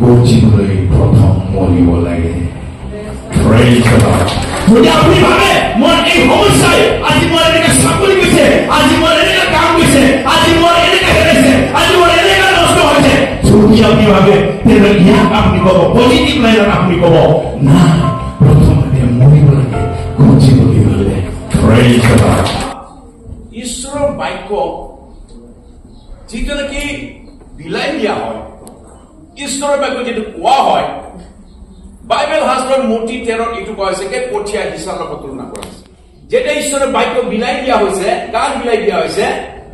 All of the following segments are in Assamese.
গজিবলৈ প্ৰথম মৰিব লাগে। যদি আপুনি ভাবে মোৰ এই সমস্যাই আজি মোৰ এনেকে চাকৰি গৈছে, আজি মোৰ এনেকে কাম গৈছে, আজি মোৰ এনেকে হেৰাইছে, আজি মোৰ এনেকে নষ্ট হৈছে, যদি আপুনি ভাবে তেনেহ'লে ইয়াক আপুনি ক'ব, পজিটিভ লাইনত আপুনি ক'ব না, প্ৰথমতে মৰিব লাগে গজিবলৈ হ'লে। ঈশ্বৰৰ বাক্য যিটো নেকি বিলাই দিয়া হয়, ঈশ্বৰৰ বাক্য যিটো কোৱা হয়, বাইবেল শাস্ত্ৰৰ মূৰ্তি 13 এইটো কোৱা হৈছে যে কঠীয়া সিঁচাৰ লগত তুলনা কৰা হৈছে। যেতিয়া ঈশ্বৰৰ বাক্য বিলাই দিয়া হৈছে, কাক বিলাই দিয়া হৈছে?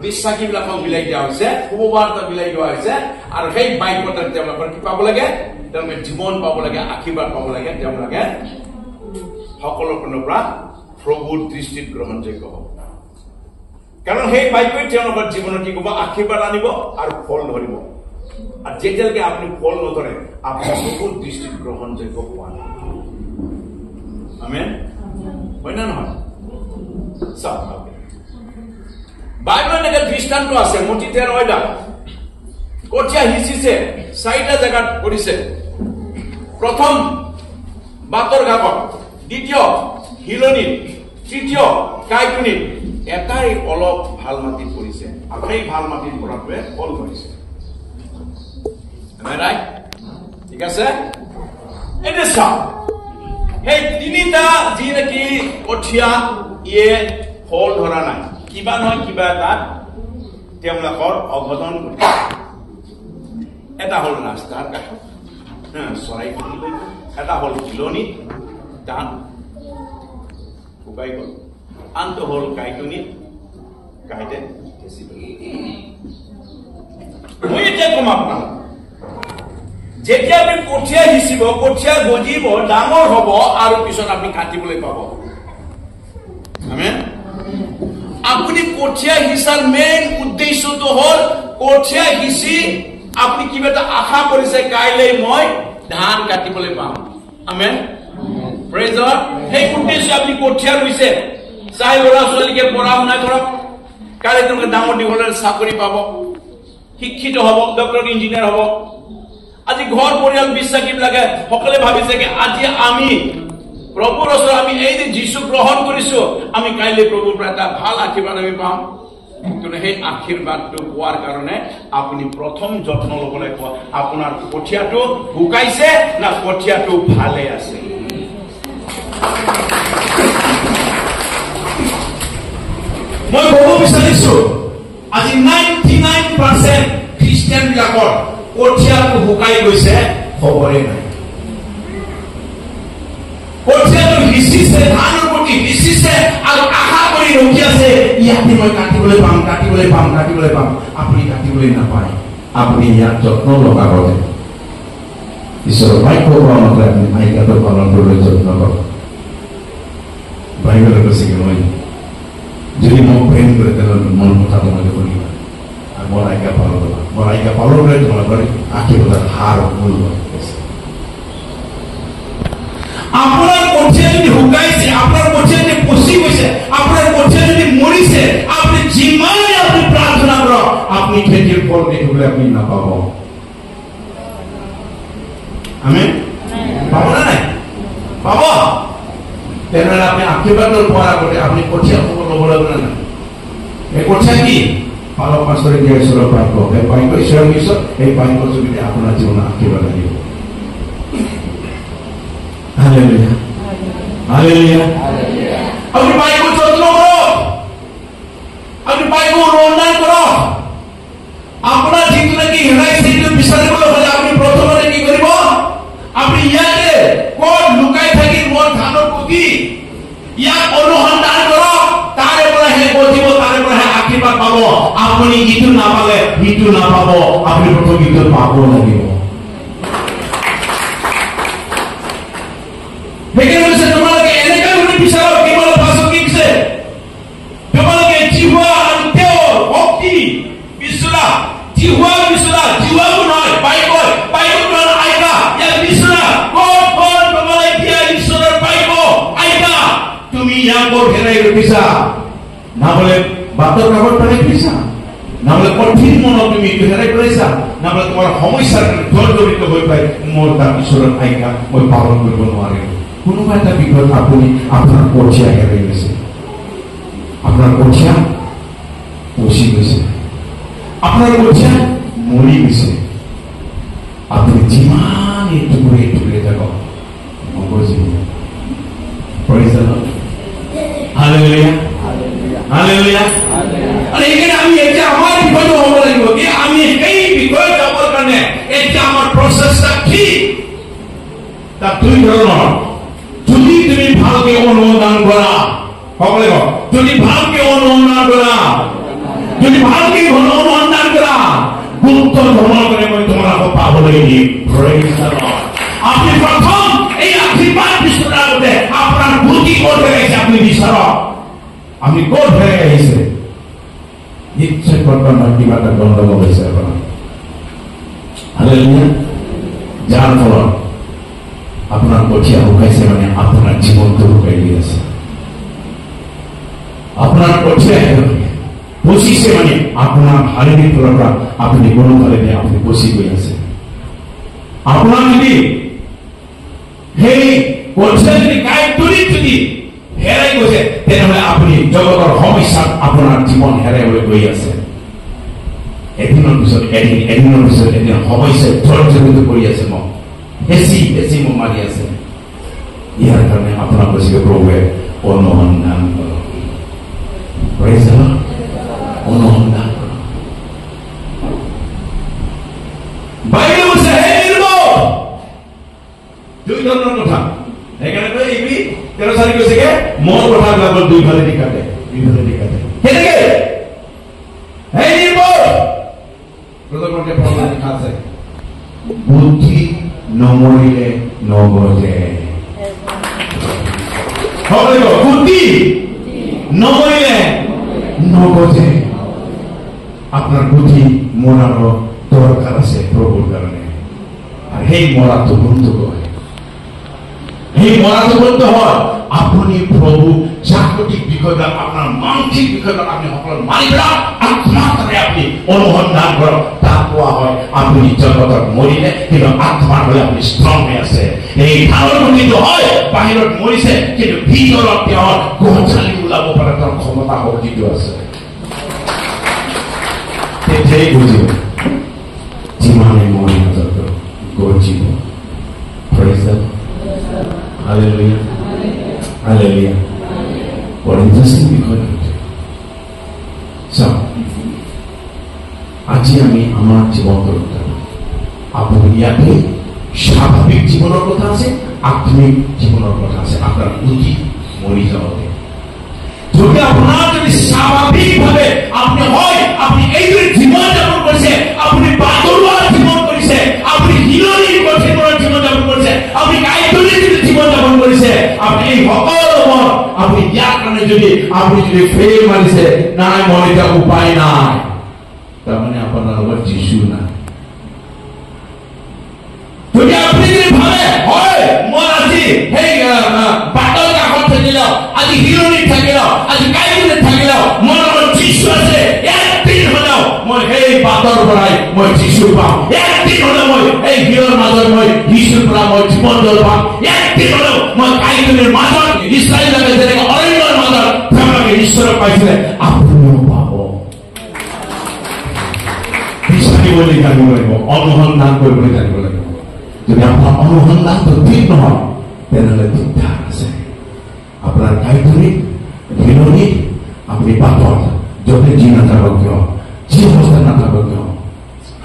বিশ্বাসী বিলাকক বিলাই দিয়া হৈছে, শুভবাৰ্তা বিলাই দিয়া হৈছে। আৰু সেই বাক্যত তেওঁলোকৰ কি পাব লাগে? তেওঁলোকে জীৱন পাব লাগে, আশীৰ্বাদ পাব লাগে। তেওঁলোকে সকলো পিনৰ পৰা প্ৰভুৰ দৃষ্টিত গ্ৰহণযোগ্য হ'ব, কাৰণ সেই বাক্যই তেওঁলোকৰ জীৱনত কি ক'ব? আশীৰ্বাদ আনিব আৰু ফল ধৰিব। আৰু যেতিয়ালৈকে আপুনি ফল নধৰে, আপুনি প্ৰভুৰ দৃষ্টিত গ্ৰহণযোগ্য হোৱা নাই। আমেন, হয় না নহয়? বাইবেলত এনেকে দৃষ্টান্ত আছে। মতি 13 কঠীয়া সিঁচিছে, 4টা জেগাত কৰিছে। প্ৰথম বাটৰ ঘাটত, দ্বিতীয় হিলনিত, তৃতীয় কাইটুনিত। এটাই অলপ ভাল মাটিত পৰিছে, আৰু সেই ভাল মাটিত পৰাটোৱে ফল ধৰিছে। ঠিক আছে? এতিয়া চাওক, সেই 3টা যি নেকি কঠীয়া ইয়ে ফল ধৰা নাই, কিবা নহয় কিবা এটা তেওঁলোকৰ অঘটন ঘটিছে। এটা হ'ল ৰাস্তাৰ কাষত, চৰাই ফুৰি গ'ল। এটা হ'ল হিলনিত, তাত শুকাই গ'ল। আনটো হ'ল কাইটুনিত, কাইটে বেছি গ'ল। মই এতিয়া কম আপোনাক, যেতিয়া আপুনি কঠীয়া সিঁচিব, কঠীয়া গজিব, ডাঙৰ হ'ব, আৰু পিছত আপুনি কাটিবলৈ পাব। আমেন। আপুনি কঠীয়া সিঁচাৰ মেইন উদ্দেশ্যটো হ'ল কঠীয়া সিঁচি আপুনি কিবা এটা আশা কৰিছে, কাইলৈ মই ধান কাটিবলৈ পাম। আমেন, প্ৰেইজ গড। সেই উদ্দেশ্যে আপুনি কঠীয়া ৰুইছে। চাই ল'ৰা ছোৱালীকে পঢ়া শুনা কৰক, কাইলৈ তেওঁলোকে ডাঙৰ দীঘলৰ চাকৰি পাব, শিক্ষিত হ'ব, ডক্টৰ ইঞ্জিনিয়াৰ হ'ব। আজি ঘৰ পৰিয়াল বিশ্বাসী বিলাকে সকলোৱে ভাবিছে যে আজি আমি প্ৰভুৰ ওচৰত আমি এই যে যীশু গ্ৰহণ কৰিছো, আমি কাইলৈ প্ৰভুৰ পৰা এটা ভাল আশীৰ্বাদ আমি পাম। কিন্তু সেই আশীৰ্বাদটো পোৱাৰ কাৰণে আপুনি প্ৰথম যত্ন ল'ব লাগিব, আপোনাৰ কঠীয়াটো শুকাইছে না কঠীয়াটো ভালে আছে। মই ক'ব বিচাৰিছো আজি 99% খ্ৰীষ্টিয়ান বিলাকৰ কঠীয়াটো শুকাই গৈছে, খবৰে নাই। কঠীয়াটো সিঁচিছে, ধানৰ প্ৰতি সিঁচিছে, আৰু আশা কৰি ৰখি আছে, ইয়াতে মই কাটিবলৈ পাম, কাটিবলৈ পাম, কাটিবলৈ পাম। আপুনি কাটিবলৈ নাপায়। আপুনি ইয়াত যত্ন লগাব লাগে। ঈশ্বৰৰ বাক্য কোৱা মতে আপুনি নায়িকাটো পালন কৰিবলৈ যত্ন কৰক। বাইবেলে কৈছে কি মই যদি মোক প্ৰেম কৰে তেনেহ'লে মন কথা তোমাকে কৰিবা, আৰু মোৰ আজ্ঞা পালন কৰিবা। মোৰ আজ্ঞা পালন কৰি তোমালোকৰ আশীৰ্বাদৰ হাৰ মূল হৈছে। আপোনাৰ কঠীয়া যদি শুকাইছে, আপোনাৰ কঠীয়া যদি পচি গৈছে, আপোনাৰ কঠীয়া যদি মৰিছে, আপুনি যিমানেই আপুনি প্ৰাৰ্থনা কৰক, আপুনি খেতিৰ ফল দেখিবলৈ আপুনি নাপাব। আমেন, পাব না নাই? পাব। তেনেহ'লে আপুনি আশীৰ্বাদৰ পোৱাৰ আগতে আপুনি কঠীয়া খবৰ ল'ব লাগিব না নাই? এই কঠীয়া কি? পালক পাছৰে দিয়া ঈশ্বৰৰ বাক্য। এই বাক্য ঈশ্বৰৰ পিছত এই বাক্য যোগেদি আপোনাৰ জীৱনত আশীৰ্বাদ আহিব। Hallelujah, hallelujah. আপুনি বাক্য যত্ন কৰক, আপুনি বাক্য ৰন্ধন কৰক। আপোনাৰ যিটো নেকি হেৰাইছে সেইটো বিচাৰিবলৈ হ'লে আপুনি প্ৰথমতে কি কৰিব? আপুনি ইয়াতে ক'ত লুকাই থাকি মোৰ ধানৰ পুতি ইয়াক অনুসন্ধান কৰক, তাৰে পৰাহে গজিব, তাৰে পৰাহে আশীৰ্বাদ পাব। আপুনি ইটো নাপালে সিটো নাপাব, আপুনি প্ৰথম ইটো পাব লাগিব। সেইকাৰণে তোমালোকে এনেকৈ কৰি বিচাৰক, কেৱল পাছত কি দিছে? তোমালোকে জিহুৱা আৰু তেওঁৰ শক্তি বিচৰা, জিহুৱা বিচৰা, জিহুৱাও নহয় বাইবল, বাইবলটো আইকা, ইয়াক বিচৰা। ক'ত ক'ত তোমালোকে দিয়া ঈশ্বৰৰ পাইব আইকা, তুমি ইয়াক হেৰাই ৰখিছা, নহ'লে বাটৰ কাষত পেলাই দিছা, নহ'লে কঠিন মনত তুমি এইটো হেৰাই পেলাইছা, নাইবা তোমাৰ সমস্যাৰ জড়িত হৈ পাই মোৰ তাৰ ঈশ্বৰৰ আজ্ঞা মই পালন কৰিব নোৱাৰিম। কোনোবা এটা বিষয়ত আপুনি আপোনাৰ কঠীয়া হেৰাই গৈছে, আপোনাৰ কঠীয়া পচি গৈছে, আপোনাৰ কঠীয়া মৰি গৈছে। আপুনি যিমান টুকুৰে টুকুৰে থাকক নগজিব। Praise the lord, hallelujah, hallelujah. আৰু এইকাৰণে আমি এতিয়া আমাৰ বিষয়টো হ'ব লাগিব কি আমি এই বিষয়ে যাবৰ কাৰণে এতিয়া আমাৰ প্ৰচেষ্টা কি? তাত দুই ধৰণৰ। যদি তুমি ভালকে অনুসন্ধান কৰা, সকলোৱে কওক, যদি ভালকে অনুসন্ধান কৰা, যদি ভালকে অনুসন্ধান কৰা, গুৰুত্ব ভ্ৰমণ কৰি মই তোমালোকক পাবলৈ দিম। Praise the lord. আপুনি প্ৰথম এই আশীৰ্বাদ বিচৰাৰ আগতে আপোনাৰ বুদ্ধি ক'ত হেৰাইছে আপুনি বিচাৰক। আপুনি ক'ত হেৰাই আহিছে? নিশ্চয় বৰ্তমান কিবা এটা গণ্ডগোল হৈছে আপোনাৰ। হালেলুয়া। যাৰ ফলত আপোনাৰ কঠীয়া শুকাইছে, মানে আপোনাৰ জীৱনটো শুকাই দি আছে। আপোনাৰ কঠীয়া পচিছে, মানে আপোনাৰ শাৰীৰিক ফালৰ পৰা আপুনি কোনোফালে আপুনি পচি গৈ আছে। আপোনাৰ যদি সেই কঠীয়া যদি গাইডতলিত যদি হেৰাই গৈছে, তেনেহলে আপুনি জগতৰ সমস্যাত আপোনাৰ জীৱন হেৰাই হৈ গৈ আছে। এদিনৰ পিছত এদিন, এদিনৰ পিছত এদিন সমস্যাই জৰ্জৰিত কৰি আছে, মোক বেছি বেছি মোক মাৰি আছে। ইয়াৰ কাৰণে আপোনাক কৈছে প্ৰভুৱে অনুসন্ধান কৰক। Praise the lord. অনুসন্ধান কৰক। বাইবেল কৈছে হে নিৰ্বোধ, দুই ধৰণৰ কথা। সেইকাৰণে এইবি 13 কৈছে কি মোৰ কথাবিলাকৰ দুইফালে দি কাটে, দুইফালে দি কাটে। কেনেকে? হে নিৰ্বোধ, প্ৰথমতে প্ৰমাণ লিখা আছে, বুদ্ধি নমৰিলে নগজে। বুদ্ধি নমৰিলে নগজে। আপোনাৰ বুদ্ধি মৰাৰ দৰকাৰ আছে প্ৰভুৰ কাৰণে। আৰু সেই মৰাটো বন্ধ কৰে। সেই মৰাটো বন্ধ হয় আপুনি প্ৰভু জাগতিক বিষয়বিলাক, আপোনাৰ মানসিক বিষয়বিলাক আপুনি সকলো মাৰি পেলাওক, আত্মাৰে আপুনি অনুসন্ধান কৰক। তাত কোৱা হয় আপুনি জগতত মৰিলে কিন্তু আত্মাৰ হৈ আপুনি ষ্ট্ৰং হৈ আছে। এই ধানৰ মন্দিৰটো হয় বাহিৰত মৰিছে, কিন্তু ভিতৰত তেওঁৰ গছালি ওলাব পৰা তেওঁৰ ক্ষমতা শক্তিটো আছে। তেতিয়াই বুজিব যিমানে মৰি নাযাব গজিব। Praise the lord. Hallelujah. Hallelujah. What interesting বিষয়। আজি আমি আমাৰ জীৱনটোৰ কথা, আপুনি ইয়াতে স্বাভাৱিক জীৱনৰ কথা আছে, আত্মিক জীৱনৰ কথা আছে। আপোনাৰ বুদ্ধি মৰি যাওঁতে যদি আপোনাৰ যদি স্বাভাৱিকভাৱে আপুনি হয়, আপুনি এইদৰে জীৱন যাপন কৰিছে, আপুনি বাদৰুৱা জীৱন কৰিছে, আপুনি হিলনিৰ কঠিনৰ জীৱন যাপন কৰিছে, আপুনি গাইদলিৰ জীৱন যাপন কৰিছে, আপুনি এই সকলোবোৰ আপুনি ইয়াৰ কাৰণে যদি আপুনি যদি ফেল মাৰিছে, নাই মোৰ এতিয়া উপায় নাই, তাৰমানে আপোনাৰ লগত যিশু নাই। যদি আপুনি যদি ভাবে হয় মই আজি সেই বাটৰ কাষত থাকিল, আজি হিলনিত থাকিল, আজি গাইদলিত থাকিল, মোৰ লগত যিশু আছে, একদিন হলেও মই সেই বাটৰ পৰাই মই যিশু পাম, একদিন হলেও মই এই হিলৰ মাজত মই যিশুৰ পৰা মই জীৱন জল পাম, একদিন হলেও মই গাইদলিৰ মাজত ইছৰাইলকে যেনেকৈ অৰণ্যৰ মাজত তেওঁলোকে ঈশ্বৰক পাইছিলে, আপুনিও পাব। বিচাৰিবলৈ জানিব লাগিব, অনুসন্ধান কৰিবলৈ জানিব লাগিব। যদি আপোনাৰ অনুসন্ধানটো ঠিক নহয়, তেনেহলে দিগদাৰ আছে। আপোনাৰ গাইদলিত হিলনিত আপুনি বাটত য'তে যি নাথাকক কিয়, যি অৱস্থা নাথাকক কিয়,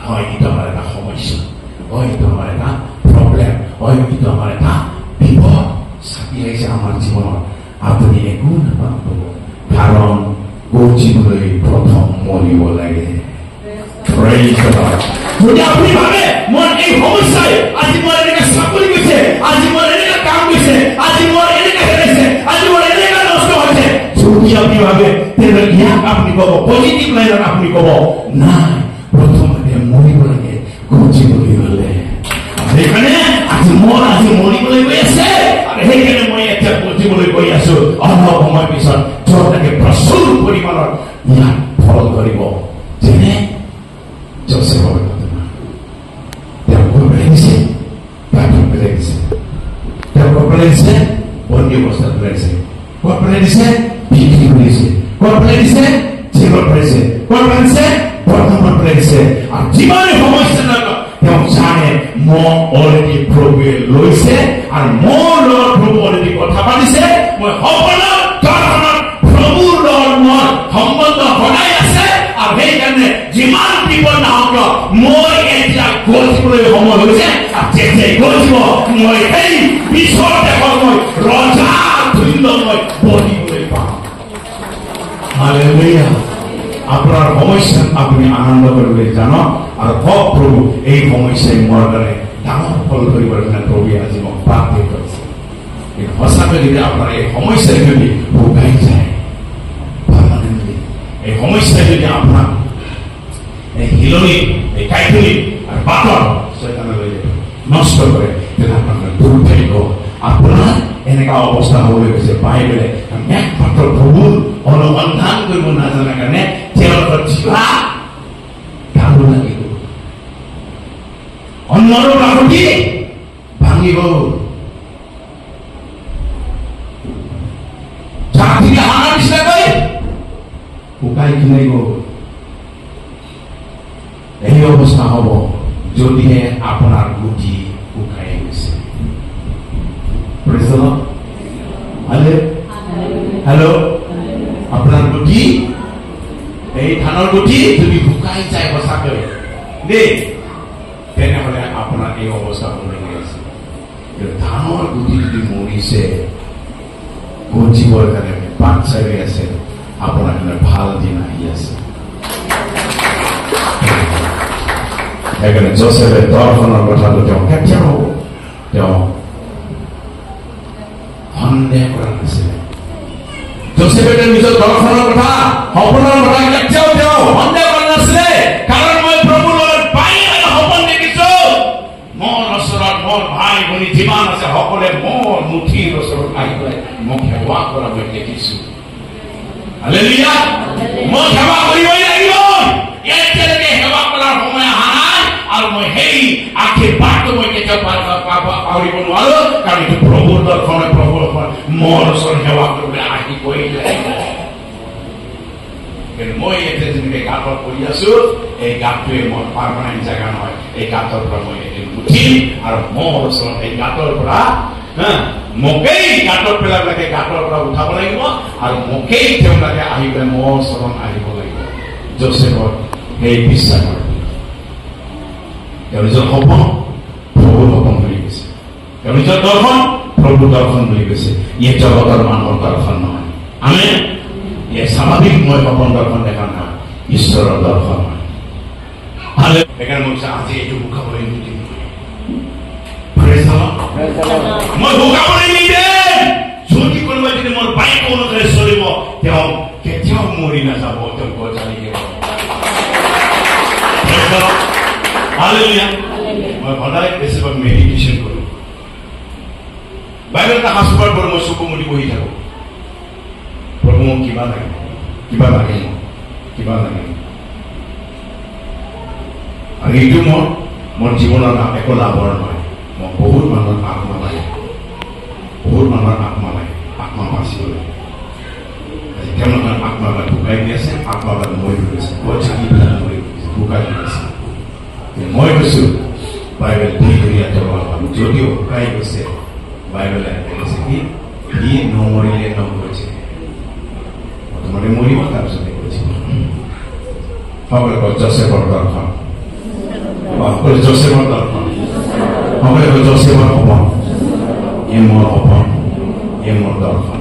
হয় এইটো আমাৰ এটা সমস্যা, হয় এইটো আমাৰ এটা প্ৰব্লেম, হয় এইটো আমাৰ এটা বিপদ চাপি আহিছে আমাৰ জীৱনত, আপুনি একো নাপাব। কাৰণ গজিবলৈ প্ৰথম মৰিব লাগে। যদি আপুনি ভাবে মোৰ এই সমস্যাই আজি মোৰ এনেকে চাকৰি গৈছে, আজি মোৰ এনেকে কাম গৈছে, আজি মোৰ এনেকে হেৰাইছে, আজি মোৰ এনেকে নষ্ট হৈছে, যদি আপনি ভাবে তেনেহলে ইয়াক আপনি কব পজিটিভ লাইনত আপনি কব নাই, প্রথমে মরিব লাগে গজিবলৈ হলে। সেইকাৰণে আজি মৰিবলৈ গৈ আছে, আৰু সেইকাৰণে মই এতিয়া গজিবলৈ গৈ আছো। অলপ সময় পিছত য'তাকে প্ৰচুৰ পৰিমাণৰ ইয়াক ফল কৰিব, যেনে জোসেফৰ ঘটনা। দিছে তেওঁ ক'ত পেলাই দিছে বন্দী অৱস্থাত পেলাই দিছে ক'ত পেলাই দিছে বিক্ৰী কৰিছে ক'ত পেলাই দিছে জেলত পেলাইছে ক'ত পেলাই দিছে বৰ্তমান পেলাই দিছে আৰু যিমানে সমস্যা নাথাকক তেওঁ জানে মই অলৰেডি প্ৰভুৱে লৈছে আৰু মোৰ লগত প্ৰভু অলৰেডি কথা পাতিছে মই সকলো দৰ্শনত প্ৰভুৰ লগত মোৰ সম্বন্ধ সদায় আছে আৰু সেইকাৰণে যিমান বিপদ নহওক মই এতিয়া গঢ়িবলৈ সময় হৈছে আৰু যেতিয়াই গঢ়িব মই সেই বিশ্বৰ দেশত মই ৰজা তুল্য মই বহিবলৈ পাম হালেলুয়া আপোনাৰ সমস্যাত আপুনি আনন্দ কৰিবলৈ জানক আৰু কওক প্ৰভু এই সমস্যাই মোৰ কাৰণে ডাঙৰ ফল কৰিবৰ কাৰণে প্ৰভুৱে আজি মোক বাদ দি কৰিছে সঁচাকৈ যদি আপোনাৰ এই সমস্যাই যদি শুকাই যায় এই সমস্যাই যদি আপোনাক এই হিলনি এই কাইটনি আৰু বাটৰ শয়তানলৈ নষ্ট কৰে তেতিয়া আপোনাৰ দূৰ থাকিব আপোনাৰ এনেকুৱা অৱস্থা হ'বলৈ গৈছে বাইবেলে একমাত্ৰ প্ৰভুৰ অনুসন্ধান কৰিব নাজানে কাৰণে তেওঁলোকৰ জিভা গাব লাগিব অন্যৰ লাখতি ভাঙিব জাতিকে হানা নিচিনাকৈ শুকাই কিনাই গ'ল এই অৱস্থা হ'ব যদিহে আপোনাৰ গুটি শুকাই গৈছে হেল্ল' আপোনাৰ গুটি এই ধানৰ গুটি যদি শুকাই যায় সঁচাকৈ দেই তেনেহ'লে আপোনাৰ এই অৱস্থা হ'বলৈ আছে ধানৰ গুটি যদি মৰিছে গজিবৰ কাৰণে বাট চাই আছে আপোনাৰ কাৰণে ভাল দিন আহি আছে সেইকাৰণে জোচেফে দৰ্শনৰ কথাটো তেওঁ কেতিয়াও তেওঁ সন্দেহ কৰা নাছিলে জোচেফে নিজৰ দৰ্শনৰ কথা সপোনৰ কথা কেতিয়াও তেওঁ সন্দেহ কৰা নাছিলে কাৰণ মই প্ৰভুৰ লগত পাই সপোন দেখিছো মোৰ ওচৰত মোৰ ভাই ভনী যিমান আছে সকলোৱে মোৰ মুঠিৰ ওচৰত আহি পেলাই মোক সেৱা কৰা মই দেখিছো হালেলুয়া মই সেৱা কৰিবই লাগিব এতিয়ালৈকে সেৱা কৰাৰ সময় অহা নাই আৰু মই সেই আশীৰ্বাদটো মই কেতিয়াও পাহৰিব নোৱাৰো কাৰণ এইটো প্ৰভুৰ দৰ্শন প্ৰভুৰ মোৰ ওচৰত সেৱা কৰিবলৈ আহিবই লাগিব কিন্তু মই এতিয়া যেনেকৈ গাঁতত কৰি আছো এই গাঁতটোৱে মোৰ পাৰ্মানেণ্ট জেগা নহয় এই গাঁতৰ পৰা মই উঠিম আৰু মোৰ ওচৰত এই গাঁতৰ পৰা মোকেই গাঁতত পেলাবিলাকে গাঁতৰ পৰা উঠাব লাগিব আৰু মোকেই তেওঁলোকে আহি পেলাই মোৰ ওচৰত আহিব লাগিব জোচেফৰ সেই বিশ্বাসৰ তেওঁ নিজৰ সপোন প্ৰভুৰ সপোন বুলি কৈছে তেওঁ নিজৰ দৰ্শন প্ৰভুৰ দৰ্শন বুলি কৈছে ইয়ে জগতৰ মানুহৰ দৰ্শন নহয় আমি ইয়ে স্বাভাৱিক মই সপোন দৰ্শন দেখা নহয় ঈশ্বৰৰ দৰ্শন হয় সেইকাৰণে মই কৈছো আজি এইটো শুকাবলৈ নিদিম মই শুকাবলৈ নিদিম যদি কোনোবাই যদি মোৰ বাইক অনুযায়ী চলিব তেওঁ কেতিয়াও মৰি নাযাব তেওঁ গজালি মই সদায় বেছিভাগ মেডিটেশ্যন কৰো বাইবেল এটা সাঁচোৱাৰ পৰা মই চকু মুদি বহি থাকো প্ৰভু মোক কিবা লাগে কিবা লাগে কিবা লাগে আৰু এইটো মোৰ জীৱনৰ একো লাভৰ নহয় মই বহুত মানুহৰ আত্মা লাগে বহুত মানুহৰ আত্মা লাগে আত্মা বাচিবলৈ তেওঁলোকৰ আত্মাবিলাক শুকাই দি আছে আত্মাবিলাক মৰি গৈছে চাকিবিলাক মৰি গৈছে শুকাই দি আছে মই কৈছো বাইবেল যদিও শুকাই গৈছে বাইবেলে কৈছে কি সি নমৰিলে নমৰিছে প্ৰথমতে মৰিব তাৰপিছতে কৈছে সকলোৱে জোচেফৰ দৰ্শন জোচেফৰ দৰ্শন সকলোৱে জোচেফৰ সপোন এই মোৰ সপোন এই মোৰ দৰ্শন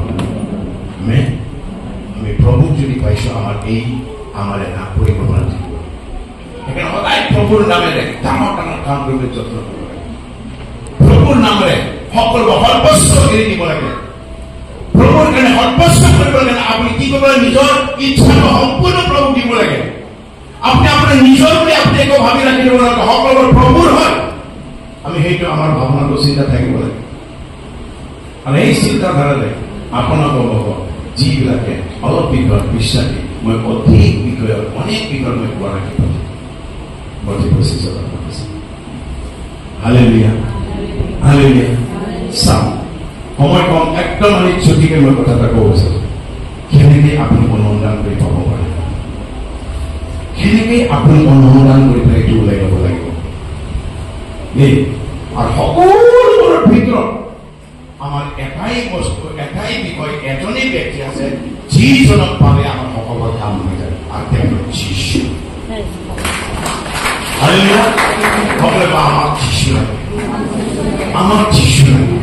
আমি প্ৰভুক যদি পাইছো আমাৰ এটা পৰিকল্পনা থাকিব সেইকাৰণে সদায় প্ৰভুৰ নামেৰে ডাঙৰ ডাঙৰ কাম কৰিবলৈ যত্ন কৰিব লাগে প্ৰভুৰ নামেৰে সকলো সৰ্বস্ব এৰি দিব লাগে প্ৰভুৰ কাৰণে সৰ্বস্ব কৰিব লাগে আপুনি কি কৰিব লাগে নিজৰ ইচ্ছাটো সম্পূৰ্ণ প্ৰভুক দিব লাগে আপুনি আপোনাৰ নিজৰ বুলি আপুনি একো ভাবি ৰাখিব নালাগে সকলো প্ৰভুৰ হয় আমি সেইটো আমাৰ ভাৱনাটো চিন্তা থাকিব লাগে আৰু এই চিন্তাধাৰাৰে আপোনাক হ'ব যিবিলাকে অলপ বিষয়ত বিশ্বাসী মই অধিক বিষয়ত অনেক বিষয়ত মই কোৱা ৰাখিব হালেলুয়া হালেলুয়া চাওক সময় কম একদম আমি ছুটিকে মই কথা এটা ক'ব বিচাৰিছোঁ কেনেকৈ আপুনি অনুসন্ধান কৰি পাব পাৰে কেনেকৈ আপুনি অনুসন্ধান কৰি পেলাই এইটো ওলাই ল'ব লাগিব দেই আৰু সকলোবোৰৰ ভিতৰত আমাৰ এটাই বস্তু এটাই বিষয় এজনেই ব্যক্তি আছে যিজনক পালে আমাৰ সকলোৰ কাম হৈ যায় আৰু তেওঁলোক যিশু হালেলুয়া সকলোৱে বা আমাক যিশু লাগে আমাক যিশু লাগে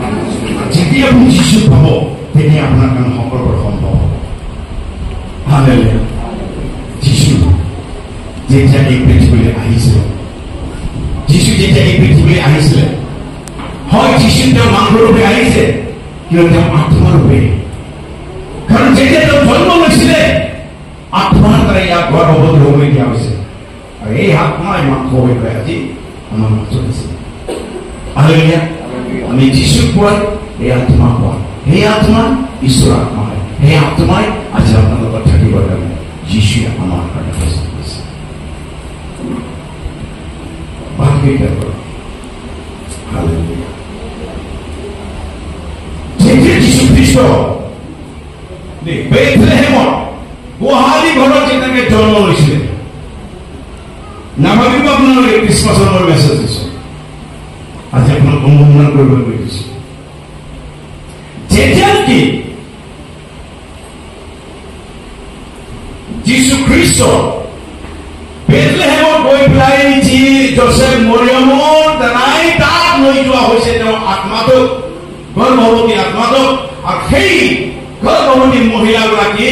যেতিয়া আপুনি যিশু পাব তেতিয়া আপোনাৰ কাৰণে সকলোবোৰ সম্ভৱ হ'ব হালেলুয়া যিশু যেতিয়া এই পৃথিৱীলৈ আহিছিলে যিশু যেতিয়া এই পৃথিৱীলৈ আহিছিলে হয় যিশু তেওঁ মাংসৰূপে আহিছে কিন্তু তেওঁ আত্মাৰূপে কাৰণ যেতিয়া তেওঁ জন্ম লৈছিলে আত্মাৰ দ্বাৰা ইয়াক গৰ্ভৱতী হ'বলৈ দিয়া হৈছে আৰু এই আত্মাই মাংস হৈ পেলাই আজি আমাৰ মাজত আছে হালেলুয়া আমি যিশুক পোৱা এই আত্মা পোৱা সেই আত্মা ঈশ্বৰ আত্মা হয় সেই আত্মাই আজি আপোনাৰ লগত থাকিবৰ কাৰণে যিশুৱে আমাৰ কাৰণে প্ৰস্তুত কৰিছে ভালকৈ হালেলুয়া যেতিয়া যীশু খ্ৰীষ্ট বেথলেহেমত গোহালি ঘৰত যেনেকে জন্ম লৈছিলে নাভাবিব আপোনালোকে খ্ৰীষ্টমাছৰ মই মেছেজ দিছোঁ আজি আপোনাক অনুসন্ধান কৰিবলৈ গৈ দিছোঁ যেতিয়া কি যীশু খ্ৰীষ্ট বেথলেহেমত গৈ পেলাই যি জোচেফ মৰিয়মৰ দ্বাৰাই তাক লৈ যোৱা হৈছে তেওঁ আত্মাটোক গৰ্ভৱতী আত্মাটোক আৰু সেই গৰ্ভৱতী মহিলাগৰাকী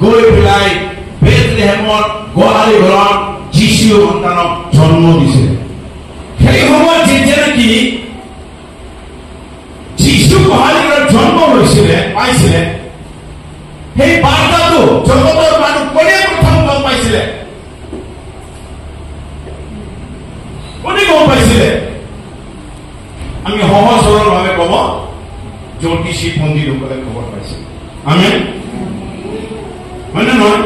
গৈ পেলাই বেথলেহেমত গোহালি ঘৰত যীশু সন্তানক জন্ম দিছিলে সেই সময়ত যেতিয়া নেকি যীশু গোহালি ঘৰত জন্ম লৈছিলে পাইছিলে সেই বাৰ্তাটো জগতৰ মানুহ কোনে প্ৰথম গম পাইছিলে কোনে গম পাইছিলে আমি সহজ সৰল ভাৱে কব জ্যোতিষী পণ্ডিতসকলে খবৰ পাইছে আমেন হয় নে নহয়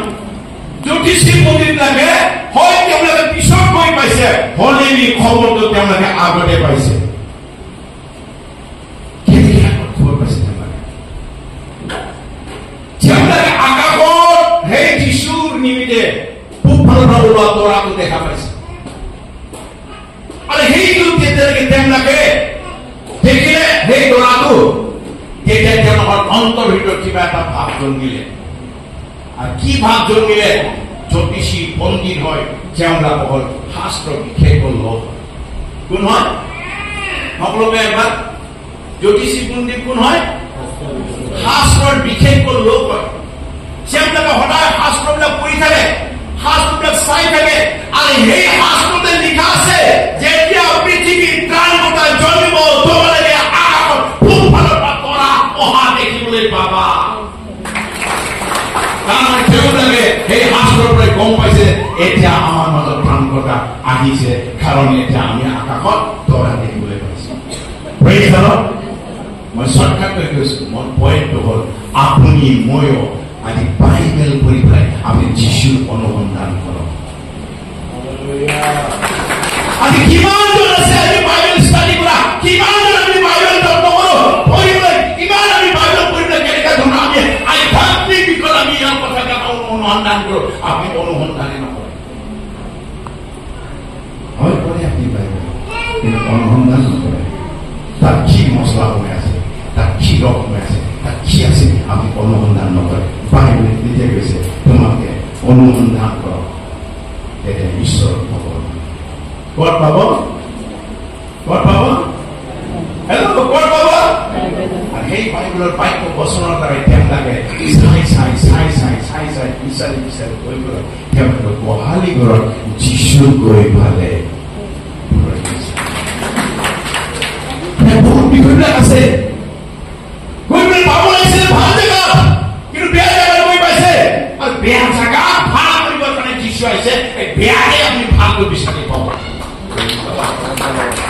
জ্যোতিষী পণ্ডিতবিলাকে হয় তেওঁলোকে পিছত গৈ পাইছে হলেনি খবৰটো তেওঁলোকে আগতে পাইছে খবৰ পাইছে তেওঁলোকে আকাশত সেই যীশুৰ নিমিত্তে পূব ফালৰ পৰা ওলোৱা তৰাটো দেখা পাইছে আৰু সেইটো যেতিয়ালৈকে তেওঁলোকে দেখিলে সেই তৰাটো তেতিয়া তেওঁলোকৰ অন্তৰ ভিতৰত কিবা এটা ভাৱ জন্মিলে আৰু কি ভাৱ জন্মিলে জ্যোতিষী পণ্ডিত হয় তেওঁলোক হ'ল শাস্ত্ৰ বিশেষজ্ঞ লোক কোন হয় সকলোকে এবাৰ জ্যোতিষী পণ্ডিত কোন হয় শাস্ত্ৰৰ বিশেষজ্ঞ লোক হয় তেওঁলোকে সদায় শাস্ত্ৰবিলাক পঢ়ি থাকে শাস্ত্ৰবিলাক চাই থাকে আৰু সেই শাস্ত্ৰতে লিখা আছে যেতিয়া পৃথিৱীৰ ত্ৰাণকৰ্তা জন্মিব তোমালোকে আকাশত পূব ফালৰ পৰা তৰা অহা দেখিবলৈ পাবা কাৰণ তেওঁলোকে সেই শাস্ত্ৰৰ পৰা গম পাইছে এতিয়া আমাৰ মাজত ত্ৰাণকৰ্তা আহিছে কাৰণ এতিয়া আমি আকাশত তৰা দেখিবলৈ পাইছো প্ৰেইজ দ্য লৰ্ড মই শৰ্টকাটকৈ কৈছো মোৰ পইণ্টটো হ'ল আপুনি ময়ো আজি বাইবেল পঢ়ি পেলাই আপুনি যীশুৰ অনুসন্ধান কৰক আজি কিমানজন আছে আজি বাইবেল ষ্টাডি কৰা কিমানজন আমি বাইবেল তত্ত্ব কৰো পঢ়িবলৈ কিমান আমি বাইবেল পঢ়িবলৈ কেনেকৈ ধৰণৰ আমি আধ্যাত্মিক বিষয়ত আমি ইয়াৰ কথাকে অনুসন্ধান কৰো আপুনি অনুসন্ধানে নকৰে হয় কৰে আপুনি বাইবেল কিন্তু অনুসন্ধান নকৰে তাত কি মছলা হৈ আছে তাত কি ৰস হৈ আছে তাত কি আছে আপুনি অনুসন্ধান নকৰে বাইবেলে নিজে কৈছে তোমাকে অনুসন্ধান কৰক তেতিয়া ঈশ্বৰৰ পাব ক'ত পাব ক'ত পাব হেল্ল' ক'ত পাব আৰু সেই বাইবেলৰ বাক্য বচনৰ দ্বাৰাই তেওঁলোকে চাই বিচাৰি গৈ পেলাই তেওঁলোকে গোহালি ঘৰত যীশু গৈ পালে বহুত বিষয়বিলাক আছে গৈ পেলাই পাব লাগিছিল ভাল জেগা কিন্তু বেয়া জেগাত গৈ পাইছে আৰু বেয়া জেগা ভাল কৰিবৰ কাৰণে যীশু আহিছে এই বেয়াকে আপুনি ভালকৈ বিচাৰি পাব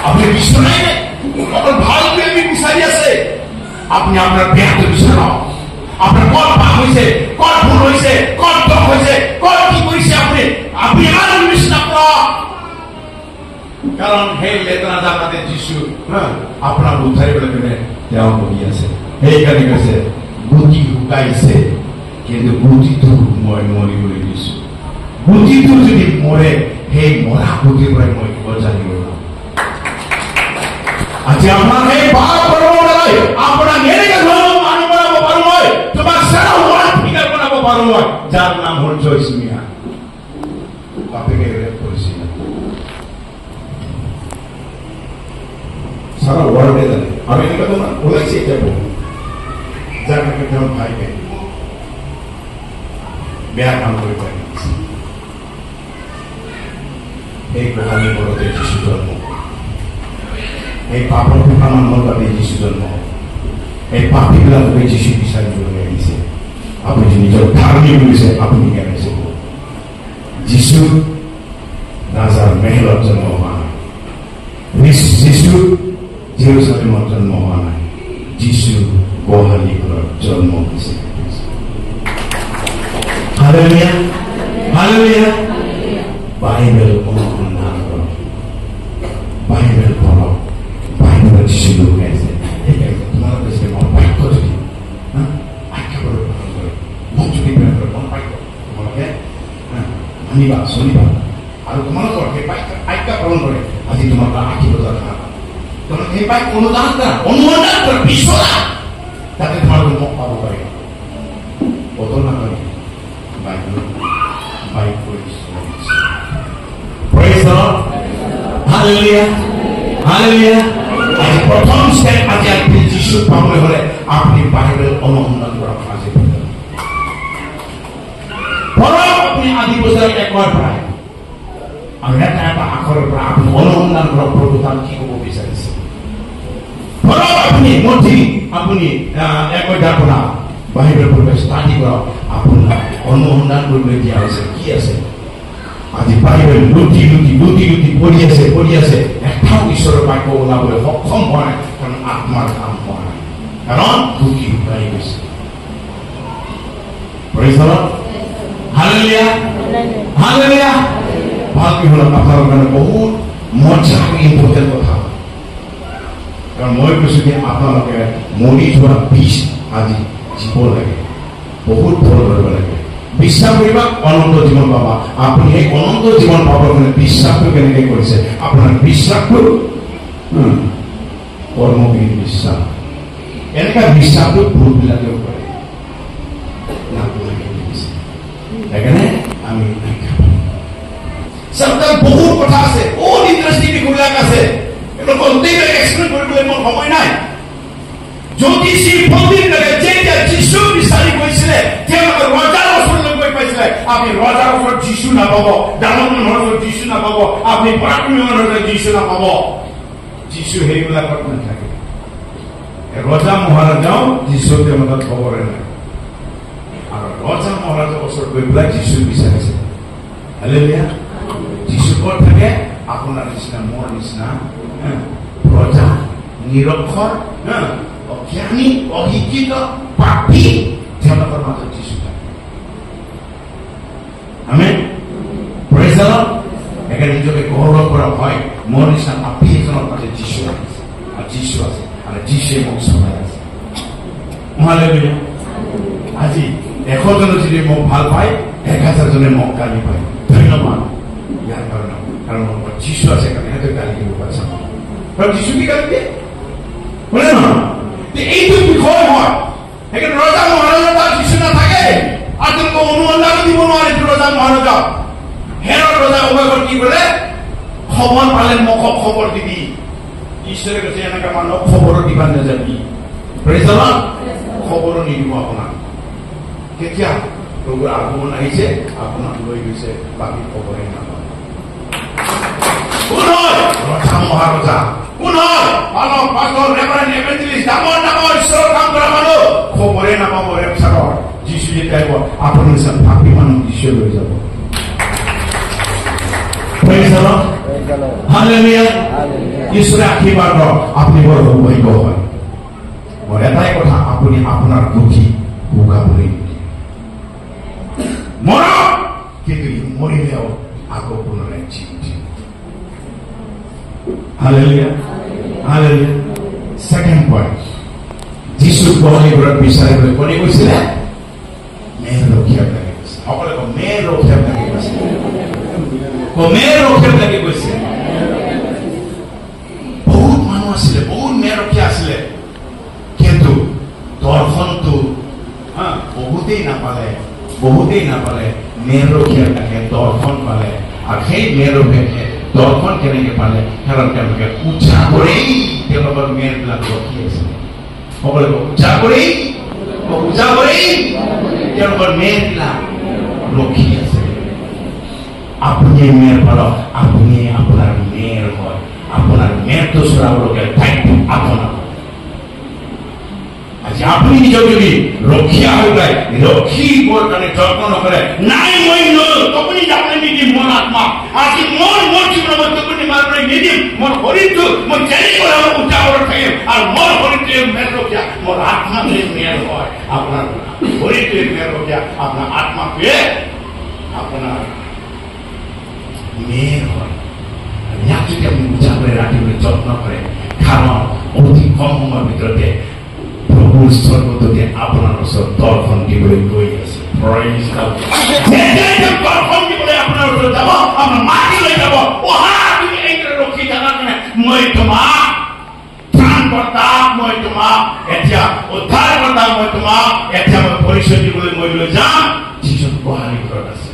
আপুনি বিচৰাই নাই অকল ভালকৈ আমি বিচাৰি আছে আপুনি আপোনাৰ বেয়াটো বিচাৰক আপোনাৰ ক'ত পাপ হৈছে ক'ত ভুল হৈছে ক'ত দোষ হৈছে ক'ত কি কৰিছে আপুনি ইমান নিশ্চিত কৰক কাৰণ সেই লেতেৰা জাগাতে যিশু আপোনাক উদ্ধাৰিবলৈ কাৰণে তেওঁ বহি আছে। সেইকাৰণে কৈছে গুটি শুকাইছে কিন্তু গুটিটো মই মৰিবলৈ দিছো। গুটিটো যদি মৰে সেই মৰা গুটিৰ পৰাই মই গজালি ওলাম। আজি আপোনাৰ সেই পাপ কৰ্মৰ দ্বাৰাই আপোনাক এনেকে ধৰণৰ মানুহ বনাব পাৰো মই, তোমাক সাৰা ওৱাৰ্ল্ড ফিগাৰ বনাব পাৰো মই, যাৰ নাম হ'ল জয়সিমিয়া। বাপেকে ৰেপ কৰিছিল, সারা ওয়ার্ল্ডে জানে। আমেরিকা তো ওলাইছে এটা বহু যার কাছে তেমন ভাইকে বেয়া কাম করে পাই। এই গোহালি বড়তে যিশু জন্ম, এই পাপৰ পোকা মানুহৰ বাবে যিশু জন্ম, এই পাপীবিলাককে যিশু বিচাৰিবলৈ আহিছে। আপুনি নিজৰ ধাৰ্মিক বুলিছে, আপুনি কেনেছে যিশু ৰাজাৰ মেহলত জন্ম হোৱা নাই, যিশু জেৰুজালেমত জন্ম হোৱা নাই, যিশু গোহালি ঘৰত জন্ম হৈছে। Hallelujah, hallelujah. বাইবেল অনুসন্ধান কৰক, বাইবেল পঢ়ক, বাইবেলত যিশু লুকাইছে। তোমালোকে কৈছে মই বাক্য যদি আখ্যাবলৈ গ্ৰহণ কৰে, মোক যদি প্ৰেৰণ কৰে, মই বাক্য তোমালোকে মানিবা, চলিবা, আৰু তোমালোকৰ সেই আজ্ঞা পালন কৰে। আজি তোমালোকৰ ৮ বজাৰ খানা তোমালোকে সেই বাক্য অনুদান কৰা, বিচৰা, তাতে তোমালোকে মোক পাব পাৰিবা। বদল নাপাৰি বাইবেল বাইক কৰি প্ৰথম ষ্টেপ আজি আপুনি যিশুক পাবলৈ হলে আপুনি বাইবেল অনুসন্ধান কৰা আজি আপুনি আদি বছৰত একবাৰ পঢ়ায় আৰু এটা এটা আখৰৰ পৰা আপুনি অনুসন্ধান কৰা প্ৰভু তাত কি ক'ব বিচাৰিছে। ধৰক আপুনি মধ্যে আপুনি এক অধ্যায় পৰা বাইবেল পঢ়িব ষ্টাডি কৰক, আপোনাৰ অনুসন্ধান কৰিবলৈ দিয়া হৈছে কি আছে। আজি বাইবেল লুটি লুটি লুটি লুটি পঢ়ি আছে এটাও ঈশ্বৰৰ বাক্য ওলাবলৈ সক্ষম হোৱা নাই, কাৰণ আত্মাৰ কাম হোৱা নাই, কাৰণ গুটি শুকাই গৈছে। Hallelujah, hallelujah. ভালকে হ'ল আপোনালোকৰ কাৰণে বহুত মজা ইম্পৰ্টেণ্ট কথা, কাৰণ মই কৈছো কি আপোনালোকে মৰি যোৱা বীজ আজি জীৱ লাগে, বহুত ফল কৰিব লাগে। বিশ্বাস কৰিবা অনন্ত জীৱন পাবা। আপুনি সেই অনন্ত জীৱন পাবৰ কাৰণে বিশ্বাসটো কেনেকে কৰিছে, আপোনাৰ বিশ্বাসটো কৰ্মবিহীন বিশ্বাস। এনেকুৱা বিশ্বাসটো ভূতবিলাকেও কৰে, সেইকাৰণে আমি বহুত কথা আছে, বহুত ইণ্টাৰেষ্টিং বিষয়বিলাক আছে, গোটেইবিলাক এক্সপ্লেইন কৰিবলৈ মোৰ সময় নাই। জ্যোতিষী পণ্ডিতবিলাকে যেতিয়া যিশু বিচাৰি গৈছিলে তেওঁলোকে ৰজাৰ ওচৰলৈ গৈ পাইছিলে। আপুনি ৰজাৰ ওচৰত যিশু নাপাব, ডাঙৰ মানুহৰ ওচৰত যিশু নাপাব, আপুনি পৰাক্ৰমী মানুহৰ ওচৰত যিশু নাপাব। যিশু সেইবিলাকত নাথাকে। ৰজা মহাৰাজাও যিশু তেওঁলোকক খবৰে নাই, আৰু ৰজা মহাৰাজাৰ ওচৰত গৈ পেলাই যিশু বিচাৰিছে। হালেলুয়া। যিশু ক'ত থাকে? আপোনাৰ নিচিনা মোৰ নিচিনা ৰজা, নিৰক্ষৰ, অজ্ঞানী, অশিক্ষিত, পাপী, তেওঁলোকৰ মাজত যিশু থাকে। আমেন। Praise the lord. সেইকাৰণে নিজকে গৌৰৱ কৰা হয়, মোৰ নিচিনা পাপী এজনৰ মাজত যিশু আছে, আৰু যিশু আছে, আৰু যিশুৱে মোক চলাই আছে। হালেলুয়া। আজি 100 জনে যদি মোক ভাল পায়, 1000 জনে মোক গালি পায়। ধন্যবাদ ইয়াৰ কাৰণে, কাৰণ মোৰ যিশু আছে কাৰণে সিহঁতে গালি দিব পাৰিছে। কাৰণ যিশু কি গালি দিয়ে? শুনে নহয়, এইটো বিষয় হয়। সেইকাৰণে ৰজা মহাৰাজা তাত যিশু নাথাকে, আৰু তেওঁলোকে অনুসন্ধান দিব নোৱাৰে ৰজা মহাৰাজা। হেৰদ ৰজা অৱগত কি কৰে? খবৰ পালে মোক খবৰ দিবি। ঈশ্বৰে কৈছে এনেকা মানুহক খবৰ দিবা নাযাবি। Praise the lord. খবৰো নিদিব আপোনাক। কেতিয়া প্ৰভুৰ আগমন আহিছে, আপোনাক লৈ গৈছে, বাকী খবৰে নাপায়। কোন হয় ৰজা মহাৰজা? কোন হয় পালক, পাষ্টৰ, ৰেভাৰেণ্ড, ইভাঞ্জেলিষ্ট, ডাঙৰ ডাঙৰ ঈশ্বৰৰ কাম কৰা মানুহ? খবৰে নাপাব ৰেপচাৰৰ। যিশু যেতিয়া আহিব, আপুনি ভাবি মানুহ যিশু লৈ যাব। ঈশ্বৰে আশীৰ্বাদ কৰক, আপুনি বৰ সৌভাগ্য হয়। মোৰ এটাই কথা, আপুনি আপোনাৰ দুখী শুকাবলৈ মৰক, কিন্তু মৰিলেও আকৌ পুনৰাই জীৱ। Hallelujah. Hallelujah. Second point. যিশু গহনি ঘৰত বিচাৰি গৈ কোনে কৈছিলে? মেৰ ৰখিয়া লাগে কৈছে। সকলোৱে কয় মেৰ ৰখিয়া লাগে কৈছে। মেৰ ৰখিয়া লাগে কৈছে। বহুত মানুহ আছিলে, বহুত মেৰ ৰখিয়া আছিলে, কিন্তু দৰ্শনটো বহুতেই নাপালে। মেৰ ৰখিয়া লাগে দৰ্শন পালে, আৰু সেই মেৰ ৰখিয়াকে দৰ্শন কেনেকে পালে? কাৰণ তেওঁলোকে পূজা কৰেই তেওঁলোকৰ মেৰবিলাক ৰখি আছিলে। সকলোৱে পূজা কৰেই তেওঁলোকৰ মেৰবিলাক ৰখি আছে। আপুনি মেৰ পালক, আপুনি আপোনাৰ মেৰ হয়। আপোনাৰ মেৰটো চৰাবলগীয়া দায়িত্ব আপোনাৰ। আজি আপুনি নিজক যদি ৰক্ষা হৈ যায়, ৰখিবৰ কাৰণে যত্ন নকৰে, নাই মই আপুনি যাবলৈ নিদিম মোৰ আত্মা, আজি মোৰ জীৱনত আপুনি মাৰিবলৈ নিদিম, মোৰ শৰীৰটো মই যেনেকৈ উঠাবলৈ থাকিম, আৰু মোৰ শৰীৰটোৱে মেৰ ৰখীয়া, মোৰ আত্মাটোৱে মেৰ হয়। আপোনাৰ শৰীৰটোৱে মেৰ ৰখীয়া, আপোনাৰ আত্মাটোৱে আপোনাৰ মেৰ হয়। ইয়াক যদি আপুনি উঠা কৰি ৰাখিবলৈ যত্ন কৰে, কাৰণ অতি কম সময়ৰ ভিতৰতে প্ৰভুৰ স্বৰ্গদূতে আপোনাৰ ওচৰত দৰ্শন দিবলৈ গৈ আছে। দৰ্শন দিবলৈ আপোনাৰ ওচৰত যাব, আপোনাৰ মাতিলৈ যাব, তুমি এইদৰে ৰখি থাকাৰ কাৰণে মই তোমাক ত্ৰাণকৰ্তা, মই তোমাক এতিয়া উদ্ধাৰকৰ্তা, মই তোমাক এতিয়া মই পৰিচয় দিবলৈ মই লৈ যাম। যিজন গোহালি ঘৰত আছে।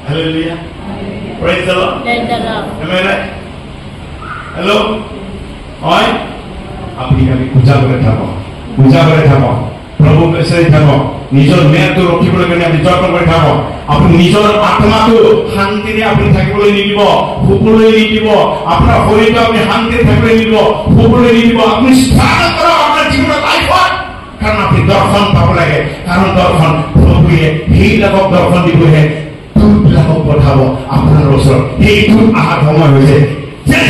Hallelujah. Praise the Lord. Amen. Hello. হয়, আপুনি খালি পূজা কৰি থাকক, প্ৰভু বিচাৰি থাকক, নিজৰ মেৰটো ৰখিবলৈ কাৰণে আপুনি যত্ন কৰি থাকক। আপুনি নিজৰ আত্মাটো শান্তিৰে আপুনি থাকিবলৈ নিদিব, শুবলৈ নিদিব, আপোনাৰ শৰীৰটো আপুনি শান্তিৰে থাকিবলৈ নিদিব, শুবলৈ নিদিব। আপুনি স্থান কৰক আপোনাৰ জীৱনত লাইফত, কাৰণ আপুনি দৰ্শন পাব লাগে। কাৰণ দৰ্শন প্ৰভুৱে সেইবিলাকক দৰ্শন দিবহে, দূতবিলাকক পঠাব আপোনাৰ ওচৰত। সেই দূত অহাৰ সময় হৈছে।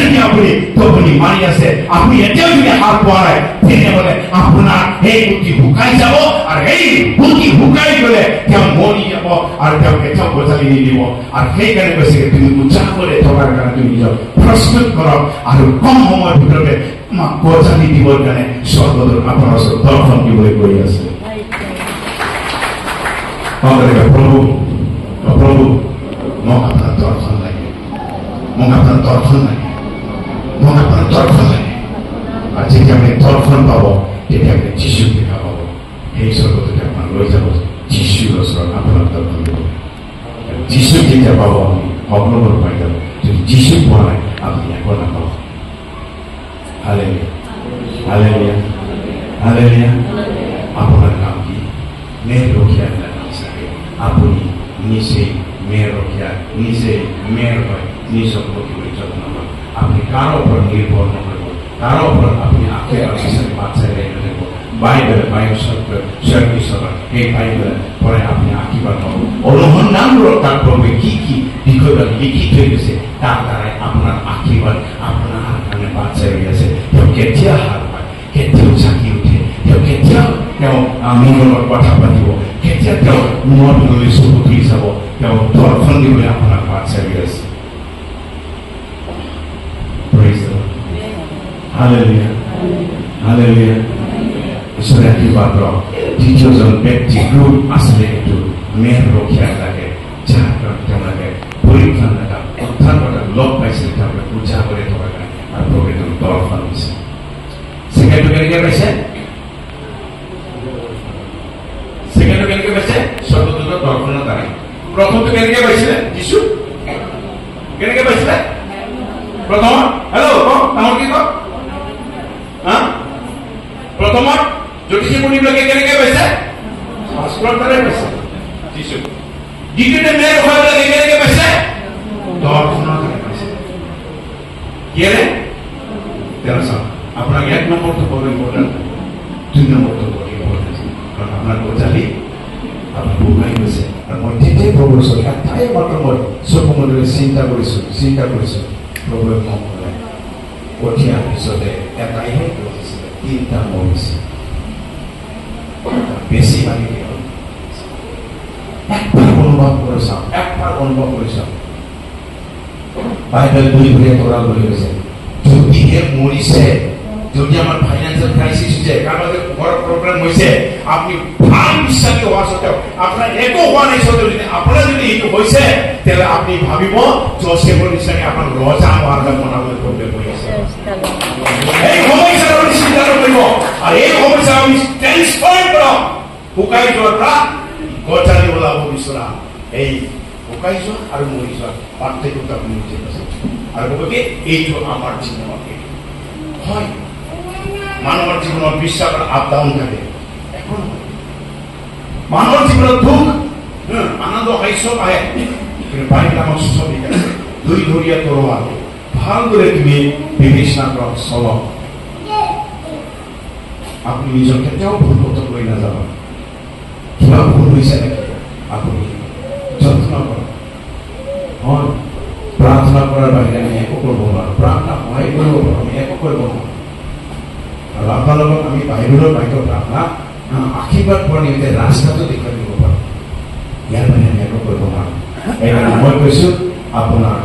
যদি আপুনি মাৰি আছে, আপুনি এতিয়াও যদি হাত পোৱা নাই, তেনেহলে আপোনাৰ সেই বুদ্ধি শুকাই যাব, আৰু সেই বুদ্ধি শুকাই গলে তেওঁ মৰি যাব, আৰু তেওঁ কেতিয়াও গজালি নিদিব। আৰু সেইকাৰণে কৈছে তুমি উৎসাহ কৰি থকাৰ কাৰণে তুমি নিজক প্ৰস্তুত কৰক, আৰু কম সময়ৰ ভিতৰতে তোমাক গজালি দিবৰ কাৰণে স্বৰ্গদূত আপোনাৰ ওচৰত দৰ্শন দিবলৈ গৈ আছে। প্ৰভু মোক আপোনাৰ দৰ্শন লাগে, মোক আপোনাৰ দৰ্শন লাগে। আৰু যেতিয়া আপুনি দৰ্শন পাব, তেতিয়া আপুনি যীশুক দেখা পাব। সেই স্বৰ্গদূতে আপোনাক লৈ যাব, যীশুৰ ওচৰত আপোনাক দৰ্শন দিব। যীশুক যেতিয়া পাব, আপুনি সকলোবোৰ পাই যাব। যদি যীশুক পোৱা নাই, আপুনি একো নাপাব। হালেলুয়া। আপোনাৰ কাম কি? মেৰ ৰখীয়া কাম চাগে। আপুনি নিজেই মেৰ ৰখীয়া, নিজেই মেৰ হয়, নিজক ৰখিবলৈ যত্ন লয়। আপনি কারো উপর নির্ভর নকরিব, কারো উপর আপনি আখের অফিসের বাচ্চায় রেখে দেব। বাইবেল ঈশ্বর এই বাইবেল পরে আপনি আঁকিবার পাব। অনুসন্ধানমূলক তার পূর্বে কি বিষয়গুলো লিখিত হয়ে গেছে, তার দ্বারাই আপনার আঁকিবার আপনার কারণে বাচ্চা হয়ে গেছে। কেউ কেতিয়া হার পায়, কেতিয়াও ঝাঁকি উঠে, কেউ কেতিয়াও মঙ্গলৰ কথা পাতিব, কেতিয়া তেওঁ মন লৈ চকু তুলি চাব, তেওঁ দৰ্শন দিবলৈ আপোনাৰ বাচ্চা হয়ে গেছে। Hallelujah. ঈশ্বৰে আশীৰ্বাদ ৰক। দ্বিতীয়জন ব্যক্তি গ্ৰুপ আসলে একটু মেয়েৰ ৰক্ষা লাগে, যাৰ তেওঁলোকে পৰীক্ষা লাগা উদ্ধাৰ কৰাৰ লগ পাইছিল, তেওঁলোকে পূজা কৰে থাকা আৰ প্ৰকৃত দৰ্শন হয়েছে। সেকেন্ড কেনেকে পাইছে? স্বৰ্গদূতৰ দৰ্শনৰ দ্বাৰা। প্ৰথমটো কেনেকে পাইছিলে? যীশু কেনেকে পাইছিলে? প্ৰথম ডাঙৰ কি কওক, প্ৰথমত জ্যোতিষী মুনিবিলাকে কেনেকে পাইছে? শাস্ত্ৰৰ দ্বাৰাই পাইছে যীশু। দ্বিতীয়তে মেৰ ৰখাবিলাকে কেনেকে পাইছে? দৰ্শনৰ দ্বাৰাই পাইছে। কিয়েৰে? আপোনাক এক নম্বৰটো বৰ ইম্পৰ্টেণ্ট, 2 নম্বৰটো বৰ ইম্পৰ্টেণ্ট। কাৰণ আপোনাৰ গজালি আপোনাৰ বুকাই গৈছে। আৰু মই তেতিয়াই প্ৰভুৰ ওচৰত এটাই মাত্ৰ মই চকু মন্দিৰে চিন্তা কৰিছো প্ৰভুৱে মোক ক'লে কঠিয়াৰ পিছতে এটাইহে গজিছিলে, 3টা মৰিছে। বেছি মানি একবাৰ অনুভৱ কৰি চাওঁ। বাইবেল দুই ঘূৰিয়া কৰা বুলি কৈছে যদিহে মৰিছে যদি আমাৰ ফাইনেন্সিয়েল ক্ৰাইচিছ হৈছে কাৰোবাৰ ঘৰৰ প্ৰব্লেম হৈছে আপুনি ভাল বিশ্বাসী হোৱা স্বত্তেও আপোনাৰ একো হোৱা নাই স্বত্তেও যদি আপোনাৰ যদি এইটো হৈছে তেতিয়াহ'লে আপুনি ভাবিব জোচেফৰ নিচিনাকৈ আপোনাৰ ৰজা মহাৰজা বনাবলৈ প্ৰব্লেম হৈ আছে এই সমস্যাৰ আপুনি চিন্তা নকৰিব আৰু এই সমস্যা আমি ট্ৰেন্সফৰ্ম কৰক শুকাই যোৱাৰ পৰা গজালি ওলাব বিচৰা এই শুকাই যোৱা আৰু মৰি যোৱা পাৰ্থক্যটো আপুনি বুজি পাইছে আৰু ক'ব কি এইটো আমাৰ জীৱনত হয় মানৱৰ জীৱনত বিশ্বাসৰ আপ ডাউন থাকে একো নহয় মানৱৰ জীৱনত দুখ আনন্দ হাস্য আহে কিন্তু বাইবেল আমাক চব শিকাইছে দুই ধৰিয়া তৰোৱাল ভালদৰে তুমি বিবেচনা কৰক চলক আপুনি নিজৰ কেতিয়াও ভুল পথত লৈ নাযাব কিবা ভুল হৈছে নেকি আপুনি যত্ন কৰক হয় প্ৰাৰ্থনা কৰাৰ বাহিৰে আমি একো কৰিব নোৱাৰোঁ প্ৰাৰ্থনা সহায় কৰিব পাৰোঁ আমি একো কৰিব নোৱাৰোঁ আৰু আপোনাৰ লগত আমি বাহিৰৰ প্ৰাৰ্থনা আশীৰ্বাদ পোৱাৰ নিমিত্তে ৰাস্তাটো দেখুৱাই দিব পাৰোঁ ইয়াৰ বাহিৰে আমি একো কৰিব নোৱাৰোঁ সেইকাৰণে মই কৈছোঁ আপোনাৰ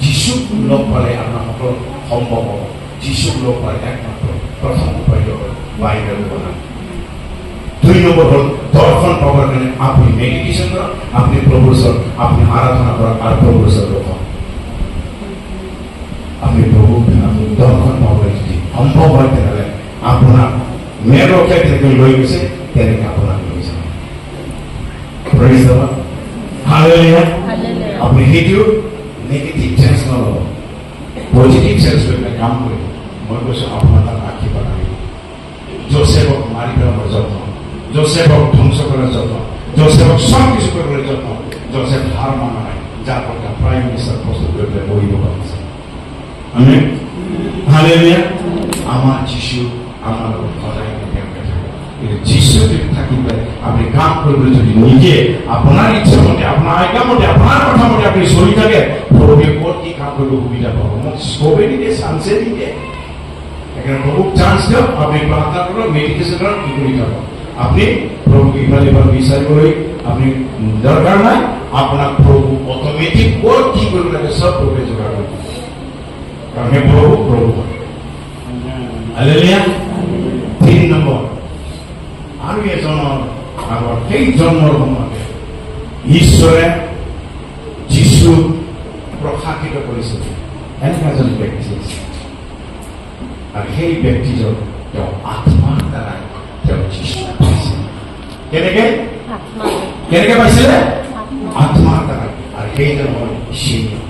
যীশুক লগ পালে আপোনাৰ সকলো সম্ভৱ হ'ব যীশুক লগ পালে একমাত্ৰ প্ৰথম উপায় হ'ল বাইবেল পঢ়া দুই নম্বৰ হ'ল দৰ্শন পাবৰ কাৰণে আপুনি মেডিটেশ্যন কৰক আপুনি প্ৰভুৰ ওচৰত আপুনি আৰাধনা কৰক আৰু প্ৰভুৰ ওচৰত ৰখক আপুনি প্ৰভু আপুনি দৰ্শন পাবলৈ যদি সম্ভৱ হয় তেনেহ'লে আপোনাক মেৰকে তেনেকৈ লৈ গৈছে তেনেকৈ আপোনাক লৈ যাব প্ৰেইজ দ্য লৰ্ড হালেলুয়া আপুনি সেইটো নেগেটিভ চেঞ্জ নল'ব পজিটিভ চেঞ্জ লৈ পেলাই কাম কৰিব মই কৈছোঁ আপোনাৰ তাত আশীৰ্বাদ আহিব জোচেফক মাৰি পেলাবৰ যত্ন জোচেফক ধ্বংস কৰাৰ যত্ন জোচেফক চব কিছু কৰিবলৈ যত্ন জোচেফ হাৰ মানা নাই যাৰ পৰা প্ৰাইম মিনিষ্টাৰ প্ৰস্তুত কৰি পেলাই বহিব পাৰিছে আমি হালেলুয়া আমাৰ যীশু আমাৰ লগত সদায় কেনেকৈ থাকে কিন্তু যীশু যদি থাকি পেলাই আপুনি কাম কৰিবলৈ যদি নিজে আপোনাৰ ইচ্ছা মতে আপোনাৰ আজ্ঞা মতে আপোনাৰ কথা মতে আপুনি চলি থাকে প্ৰভুৱে ক'ত কি কাম কৰিব সুবিধা পাব মোক চবেই নিদিয়ে চান্সে নিদিয়ে সেইকাৰণে প্ৰভুক চান্স দিয়ক আপুনি প্ৰাৰ্থনা কৰক মেডিটেশ্যন কৰক কি কৰি থাকক আপনি প্ৰভুক ইফালে ইফালে বিচাৰিবলৈ আপুনি দৰকাৰ নাই আপোনাক প্ৰভু অট'মেটিক ক'ত কি কৰিব লাগে চব প্ৰভুৱে যোগাৰ কৰিব কাৰণ সেই প্ৰভু হালেলুয়া 3 নম্বৰ আৰু এজনৰ আগত সেই জন্মৰ সময়তে ঈশ্বৰে যীশুক প্ৰশাসিত কৰিছিল এনেকুৱা এজন ব্যক্তি আছে আৰু সেই ব্যক্তিজন তেওঁ আত্মাৰ দ্বাৰা তেওঁ যীশু পাইছিল কেনেকে পাইছিলে আত্মাৰ দ্বাৰা আৰু সেইজন হ'ল সিমিয়ন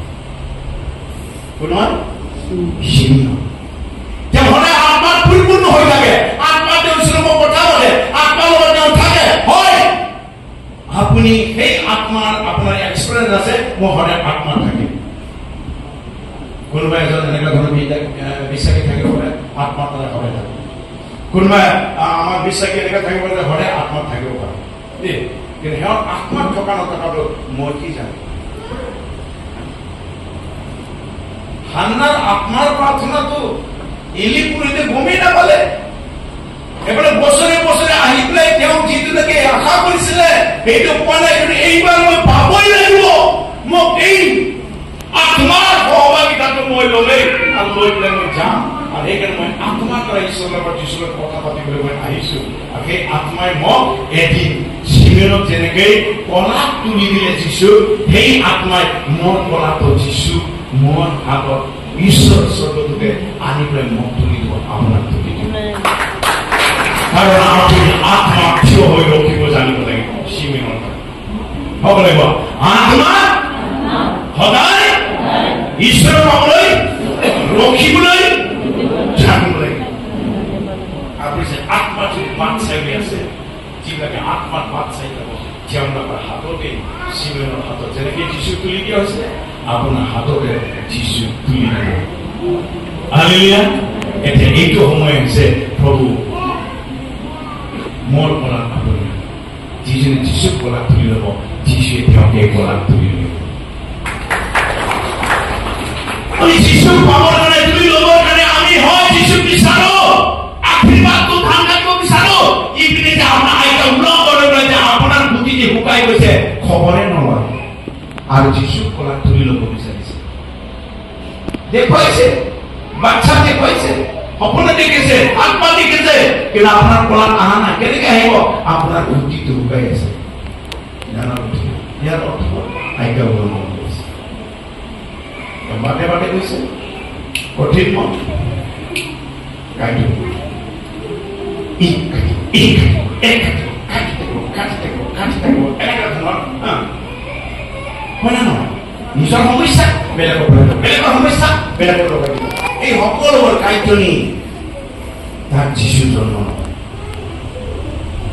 কোন হয় সিমিয়ন তেওঁ সদায় আত্মাত পৰিপূৰ্ণ হৈ থাকে আত্মা তেওঁৰ শ্ৰমৰ কথা বলে আত্মাৰ লগত তেওঁ থাকে হয় আপুনি সেই আত্মাৰ আপোনাৰ এক্সপিৰিয়েঞ্চ আছে মই সদায় আত্মাত থাকিম কোনোবা এজন এনেকুৱা ধৰণৰ বিশ্বাসী থাকিব পাৰে আত্মাৰ দ্বাৰা সদায় থাকে কোনোবা আমাৰ বিশ্বাসী এনেকুৱা থাকিব পাৰে সদায় আত্মাত থাকিব পাৰে দেই কিন্তু সিহঁত আত্মাত থকা নথকাটো মই কি জানো হান্নাৰ আত্মাৰ প্ৰাৰ্থনাটো এলি পুৰিতে গমেই নাপালে এবাৰে বছৰে বছৰে আহি পেলাই তেওঁ যিটোলৈকে আশা কৰিছিলে সেইটো পোৱা নাই কিন্তু এইবাৰ মই পাবই লাগিব মোক এই আত্মাৰ সহভাগিতাটো মই ল'লেই আৰু লৈ পেলাই মই যাম আৰু সেইকাৰণে মই আত্মাৰ দ্বাৰা ঈশ্বৰৰ লগত যীশুৰ কথা পাতিবলৈ মই আহিছো আৰু সেই আত্মাই মোক এদিন সিমিয়নক যেনেকৈ কলাত তুলি দিলে যীশু সেই আত্মাই মোৰ কলাটো যীশু মোৰ হাতত ঈশ্বৰ স্বৰ্গটোতে আনি পেলাই মোক তুলি দিব আপোনাক তুলি দিব কাৰণ আপুনি আত্মা থিয় হৈ ৰখিব জানিব লাগিব সিমিয়নৰ হ'ব লাগিব আত্মা সদায় ঈশ্বৰৰ পাবলৈ ৰখিবলৈ জানিব লাগিব আপুনি যে আত্মা যদি বাট চাই আছে যিবিলাকে আত্মাত বাট চাই যাব তেওঁলোকৰ হাততে সিমিয়নৰ হাতত যেনেকৈ যীশু তুলি দিয়া হৈছে আপোনাৰ হাততে যীশু তুলি দিব হালেলুয়া এতিয়া এইটো সময় হৈছে প্ৰভু মোৰ কলাত আপুনি যিজনে যীশুক কলাত তুলি ল'ব যীশুৱে তেওঁকে কলাত তুলি ল'ব আমি যীশুক পাবৰ কাৰণে তুলি ল'বৰ কাৰণে আমি হয় যীশুক বিচাৰো আশীৰ্বাদটো ধান কাটিব বিচাৰো ইপিনে যে আপোনাৰ আইতা উলং কৰি পেলাই যে আপোনাৰ গুটি যে শুকাই গৈছে খবৰে নলয় আৰু যীশুক কলাত তুলি ল'ব বিচাৰিছে দেখুৱাইছে, বাচ্চা দেখুৱাইছে, সপোন দেখিছে, আত্মা দেখিছে, কিন্তু আপোনাৰ কলাত অহা নাই। কেনেকে আহিব? আপোনাৰ বুদ্ধিটো লুকাই আছে। ইয়াৰ অৰ্থ আজ্ঞা উলংঘন কৰিছে, বাটে বাটে গৈছে, কঠিন মন নিজৰ সমস্যা বেলেগৰ বেলেগৰ সমস্যা বেলেগৰ লগাই দিব। এই সকলোবোৰ কাৰ্যনি তাক যিশু জন্ম নহয়।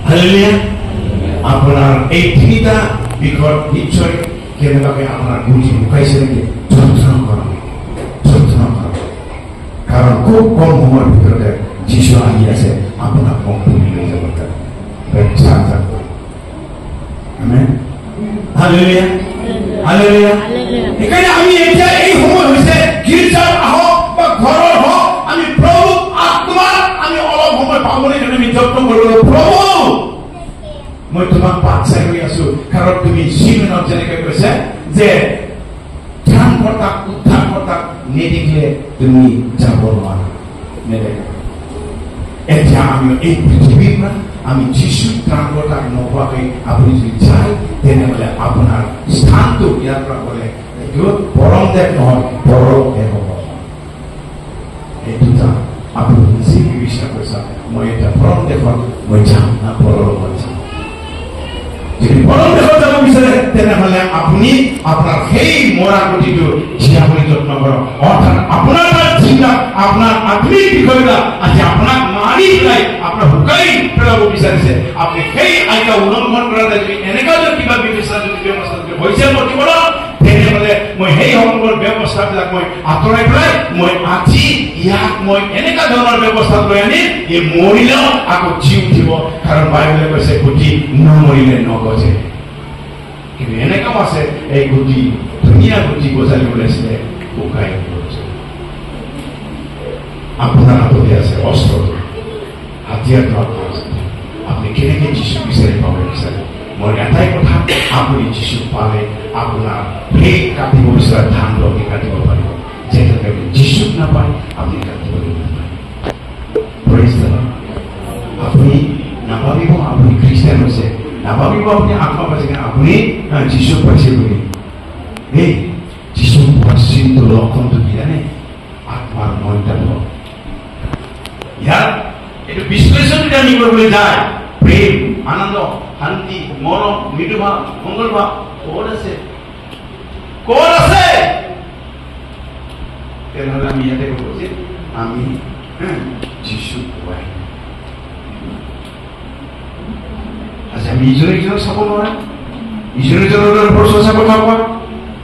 হালেলুয়া। আপোনাৰ এই তিনিটা বিষয়ত নিশ্চয় কেনেবাকৈ আপোনাৰ বুজি লুকাইছে নেকি? যন্ত্ৰণা কৰা, কাৰণ খুব কম সময়ৰ ভিতৰতে যিশু আহি আছে আপোনাক সম্পূৰ্ণ লৈ যাব। Hallelujah, hallelujah. সেইকাৰণে আমি এতিয়া এই সময় হৈছে গীৰ্জাত আহক বা ঘৰৰ হওক, আমি প্ৰভু আত্মাত আমি অলপ সময় পাবলৈ আমি যত্ন কৰিব। প্ৰভু মই তোমাক বাট চাই ৰৈ আছো, কাৰণ তুমি জীৱনত যেনেকে কৈছে যে ত্ৰাণকৰ্তাক উদ্ধাৰকৰ্তাক নেদেখিলে তুমি যাব নোৱাৰা, নেদেখা। এতিয়া আমি এই পৃথিৱীৰ পৰা আমি যিশু ত্ৰাণকৰ্তাক নোপোৱাকৈ আপুনি যদি যায়, তেনেহ'লে আপোনাৰ স্থানটো ইয়াৰ পৰা গ'লে এইটো পৰম দেশ নহয়, পৰম দেশ হ'ব। এইটো যাম আপুনি নিজে বিশ্বাস কৰিছা, মই এতিয়া পৰম দেশত মই যাম না পৰলোকত যাম। যদি পৰম দেশত যাব বিচাৰে তেনেহ'লে আপুনি আপোনাৰ সেই মৰা গতিটো জীয়াবলৈ যত্ন কৰক। অৰ্থাৎ আপোনাৰ তাত চিন্তা, আপোনাৰ আত্মিক বিষয়বিলাক আজি আপোনাক মাৰি পেলাই আপোনাৰ শুকাই পেলাব বিচাৰিছে। আপুনি সেই আজ্ঞা উলংঘন কৰা নাই। যদি এনেকুৱা যদি কিবা ব্যৱস্থা হৈছে মোৰ জীৱনত, তেনেহ'লে মই সেই সকলৰ ব্যৱস্থাবিলাক মই আঁতৰাই পেলাই মই আজি ইয়াক মই এনেকুৱা ধৰণৰ ব্যৱস্থা লৈ আনিম, এই মৰিলেও আকৌ জি উঠিব। কাৰণ বাইবেলে কৈছে গুটি নমৰিলে নগজে। কিন্তু এনেকাও আছে এই গুটি, ধুনীয়া গুটি গজালি ওলাইছিলে, শুকাই গৈছে। আপোনাৰ হাততে আছে অস্ত্ৰটো, হাতিয়াৰটো আপোনাৰ আছে। আপুনি কেনেকে যিশু বিচাৰি পাব বিচাৰে? মই এটাই কথা, আপুনি যিশু পালে আপোনাৰ সেই কাটিব বিচৰা ধানটো আপুনি কাটিব পাৰিব। যেতিয়ালৈকে আপুনি যিশুক নাপায় আপুনি কাটিব নাপায়। আপুনি নাভাবিব আপুনি খ্ৰীষ্টান হৈছে, নাভাবিব আপুনি আত্মা পাইছে, আপুনি যিশুক পাইছে বুলি। এই যিশু পোৱাৰ চিনটো লক্ষণটো কি জানে? আত্মাৰ মন্তব্য। ইয়াত এইটো বিশ্লেষণ যদি আমি কৰিবলৈ যায়, প্ৰেম, আনন্দ, শান্তি, মৰম, মৃদুভাৱ, মংগলভাৱ ক'ত আছে? ক'ত আছে? তেনেহ'লে আমি ইয়াতে ক'ব যে আমি যিশু পোৱাই। আজি আমি ইজনে ইজনক চাব নোৱাৰে, ইজনে ইজনৰ প্ৰশংসা কথা কোৱা,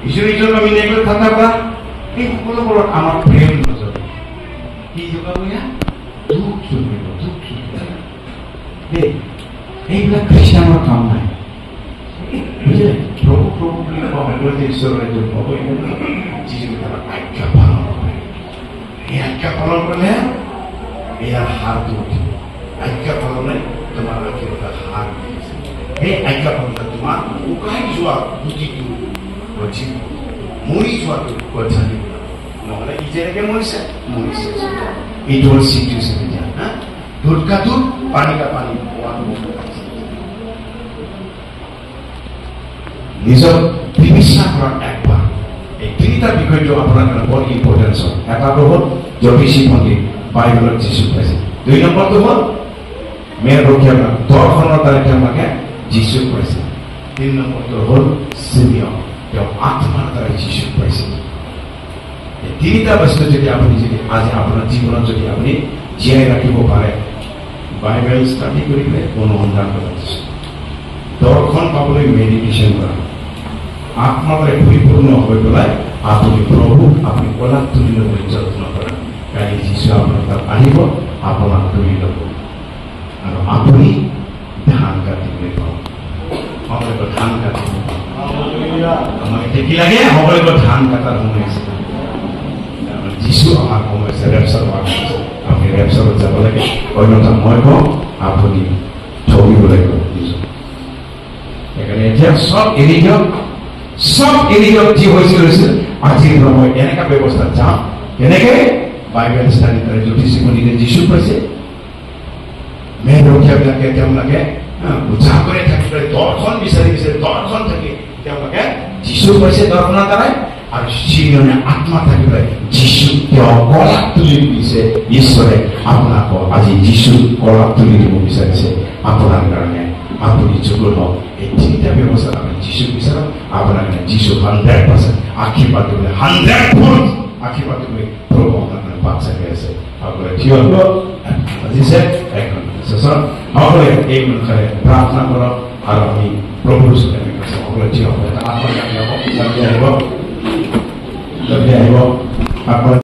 ইজনে ইজনক আমি নেগলেক্ট ঠাট্টা কৰা, এই সকলোবোৰত আমাৰ প্ৰেম নজৰে। কি যোগাব? দুখ জন্মিব, দুখ জন্মিব। এইবিলাক খ্ৰীষ্টানৰ কাম নাই। বুজিলে? প্ৰভু প্ৰভু বুলি কোৱা ঈশ্বৰৰ পাব, যিজনে তাৰ আজ্ঞা পালন কৰে। এই আজ্ঞা পালন কৰিলে ইয়াৰ হাৰটো উঠিব। আজ্ঞা পালনে তোমাৰ আশীৰ্বাদ হাৰ দিয়েছে। এই আজ্ঞা পালনে তোমাৰ শুকাই যোৱা গুটিটো গজিব, মৰি যোৱাটো গজালিব। নহ'লে ই যেনেকে মৰিছে মৰিছে। এইটো হ'ল চিটুৱেশ্যন। এতিয়া দুধ কা দুধ, পানী কা পানী পোৱাটো নিজক বিবেচনা কৰাৰ একবাৰ। এই তিনিটা বিষয়টো আপোনাৰ কাৰণে বৰ ইম্পৰ্টেঞ্চ হয়। এটাটো হ'ল জ্যোতিষী পণ্ডিত, বাইবেলত যিশু পাইছে। 2 নম্বৰটো হ'ল মেৰ ৰখীয়া দৰ্শনৰ দ্বাৰা তেওঁলোকে যিশু পাইছে। 3 নম্বৰটো হ'ল চিমিয়ন, তেওঁ আত্মাৰ দ্বাৰা যিশু পাইছে। এই তিনিটা বস্তু যদি আপুনি যদি আজি আপোনাৰ জীৱনত যদি আপুনি জীয়াই ৰাখিব পাৰে, বাইবেল ষ্টাডি কৰিলে অনুসন্ধান কৰা, দৰ্শন পাবলৈ মেডিটেশ্যন কৰা, আত্মাৰে পৰিপূৰ্ণ হৈ পেলাই আপুনি প্ৰভুক আপুনি কলাত তুলি ল'বলৈ যত্ন কৰা। কালি যিশু আপোনাৰ তাত আহিব, আপোনাক তুলি ল'ব আৰু আপুনি ধান কাটিবলৈ পাব। সকলোকে ধান কাটিব আমাৰ এতিয়া কি লাগে? সকলোকে ধান কাটাৰ সময় আছে। যিশু আমাৰ সময় আছে, ৰেপচাৰ হোৱাৰ সময় আছে। আপুনি ৰেপচাৰত যাব লাগে, অন্যথা মই কওঁ আপুনি থবিব লাগিব যিশু। সেইকাৰণে এতিয়া চব এৰি দিয়ক, চব এৰি দিয়ক। যি হৈছিল হৈছিল। আজিৰ পৰা মই এনেকুৱা ব্যৱস্থা যাম কেনেকে বাইবেল ষ্টাডি কৰে জ্যোতিষীমণিৰে যীশু পাইছে মেহৰখীয়াবিলাকে তেওঁলোকে বুজা কৰি থাকিলে দৰ্শন বিচাৰি দৰ্শন থাকি তেওঁলোকে যীশু পাইছে দৰ্শনৰ দ্বাৰাই আৰু চিৰণে আত্মা থাকিলে যীশু তেওঁ কলাত তুলি দিছে ঈশ্বৰে আপোনাক আজি যীশু কলাত তুলি দিব বিচাৰিছে আপোনাৰ কাৰণে আপুনি যোগ্য হওক এই তিনিটা ব্যৱস্থা আপুনি যীশু বিচাৰক আপোনাৰ কাৰণে যীশু 100% আশীৰ্বাদ দিবলৈ 100% আশীৰ্বাদ দিবলৈ প্ৰভু আপোনাৰ কাৰণে বাট চাই আছে সকলোৱে থিয় হ'ব বুজিছে এখন সকলোৱে এই অনুসাৰে প্ৰাৰ্থনা কৰক আৰু আমি প্ৰভুৰ ওচৰত সকলোৱে থিয় হ'ব এটা আত্মা আহিব